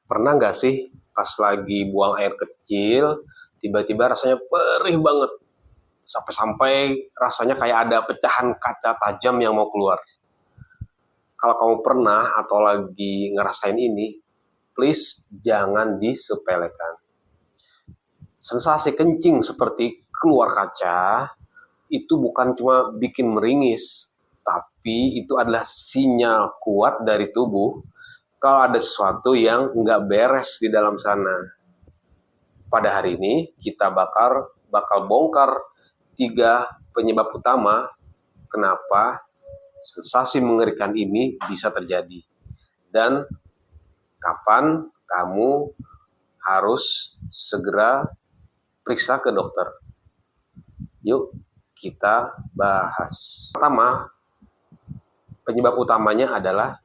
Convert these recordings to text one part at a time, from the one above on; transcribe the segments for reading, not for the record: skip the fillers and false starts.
Pernah nggak sih pas lagi buang air kecil, tiba-tiba rasanya perih banget, sampai-sampai rasanya kayak ada pecahan kaca tajam yang mau keluar. Kalau kamu pernah atau lagi ngerasain ini, please jangan disepelekan. Sensasi kencing seperti keluar kaca itu bukan cuma bikin meringis, tapi itu adalah sinyal kuat dari tubuh kalau ada sesuatu yang nggak beres di dalam sana. Pada hari ini kita bakal bongkar 3 penyebab utama kenapa sensasi mengerikan ini bisa terjadi dan kapan kamu harus segera periksa ke dokter. Yuk kita bahas. Pertama, penyebab utamanya adalah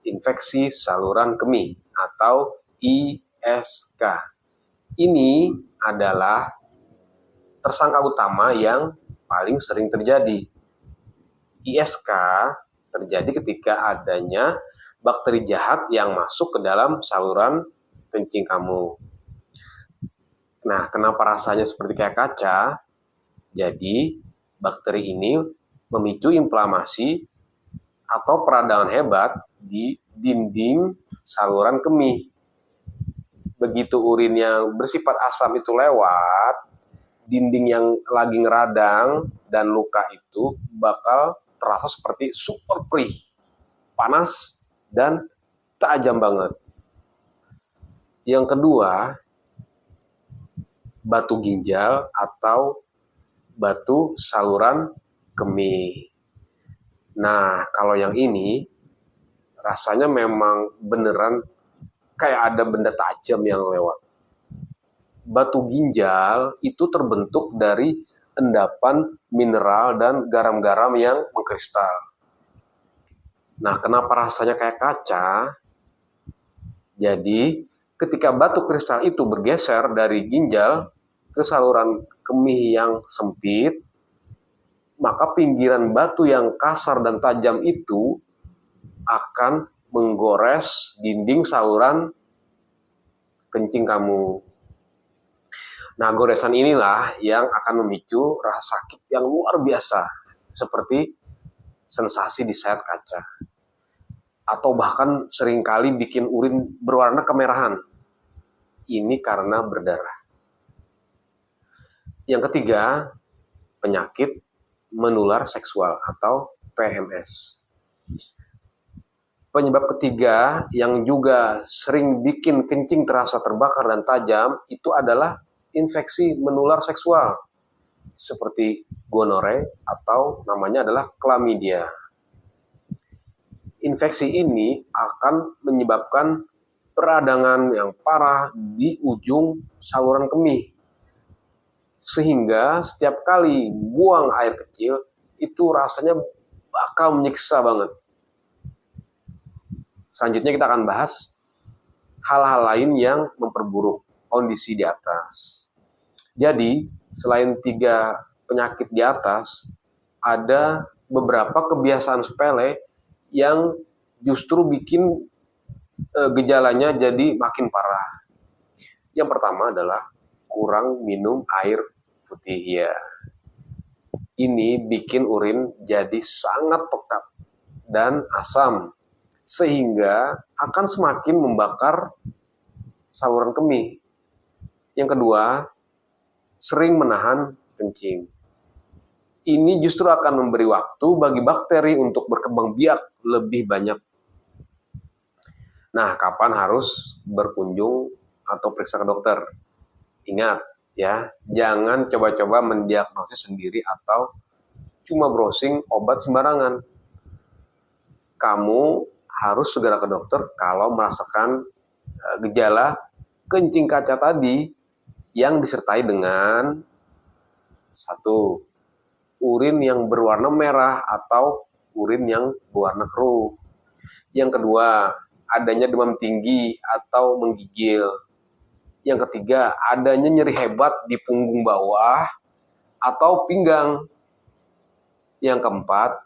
infeksi saluran kemih atau ISK. Ini adalah tersangka utama yang paling sering terjadi. ISK terjadi ketika adanya bakteri jahat yang masuk ke dalam saluran kencing kamu. Nah, kenapa rasanya seperti kayak kaca? Jadi, bakteri ini memicu inflamasi atau peradangan hebat di dinding saluran kemih. Begitu urin yang bersifat asam itu lewat, dinding yang lagi ngeradang dan luka itu bakal terasa seperti super perih, panas, dan tajam banget. Yang kedua, batu ginjal atau batu saluran kemih. Nah, kalau yang ini rasanya memang beneran kayak ada benda tajam yang lewat. Batu ginjal itu terbentuk dari endapan mineral dan garam-garam yang mengkristal. Nah, kenapa rasanya kayak kaca? Jadi, ketika batu kristal itu bergeser dari ginjal ke saluran kemih yang sempit, maka pinggiran batu yang kasar dan tajam itu akan menggores dinding saluran kencing kamu. Nah, goresan inilah yang akan memicu rasa sakit yang luar biasa, seperti sensasi disayat kaca. Atau bahkan seringkali bikin urin berwarna kemerahan. Ini karena berdarah. Yang ketiga, penyakit menular seksual atau PMS. Penyebab ketiga yang juga sering bikin kencing terasa terbakar dan tajam itu adalah infeksi menular seksual seperti gonore atau namanya adalah chlamydia. Infeksi ini akan menyebabkan peradangan yang parah di ujung saluran kemih. Sehingga setiap kali buang air kecil itu rasanya bakal menyiksa banget. Selanjutnya kita akan bahas hal-hal lain yang memperburuk kondisi di atas. Jadi, selain 3 penyakit di atas, ada beberapa kebiasaan sepele yang justru bikin gejalanya jadi makin parah. Yang pertama adalah kurang minum air putih ya. Ini bikin urin jadi sangat pekat dan asam, sehingga akan semakin membakar saluran kemih. Yang kedua, sering menahan kencing. Ini justru akan memberi waktu bagi bakteri untuk berkembang biak lebih banyak. Nah, kapan harus berkunjung atau periksa ke dokter? Ingat ya, jangan coba-coba mendiagnosis sendiri atau cuma browsing obat sembarangan. Kamu harus segera ke dokter kalau merasakan gejala kencing kaca tadi yang disertai dengan 1. Urin yang berwarna merah atau urin yang berwarna keruh. Yang kedua, adanya demam tinggi atau menggigil. Yang ketiga, adanya nyeri hebat di punggung bawah atau pinggang. Yang keempat,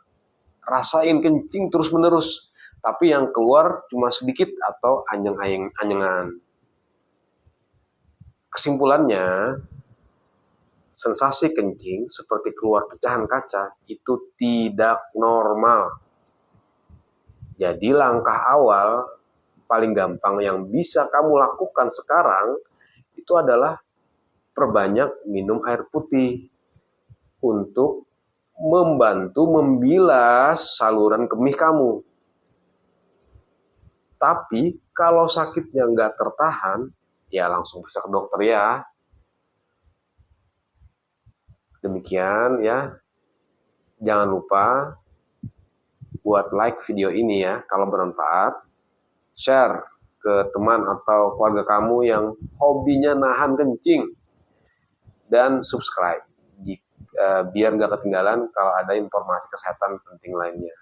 rasain kencing terus-menerus tapi yang keluar cuma sedikit atau anyengan. Kesimpulannya, sensasi kencing seperti keluar pecahan kaca itu tidak normal. Jadi langkah awal paling gampang yang bisa kamu lakukan sekarang itu adalah perbanyak minum air putih untuk membantu membilas saluran kemih kamu. Tapi kalau sakitnya nggak tertahan, ya langsung bisa ke dokter ya. Demikian ya. Jangan lupa buat like video ini ya kalau bermanfaat. Share ke teman atau keluarga kamu yang hobinya nahan kencing. Dan subscribe biar nggak ketinggalan kalau ada informasi kesehatan penting lainnya.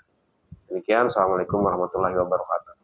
Demikian, Assalamualaikum warahmatullahi wabarakatuh.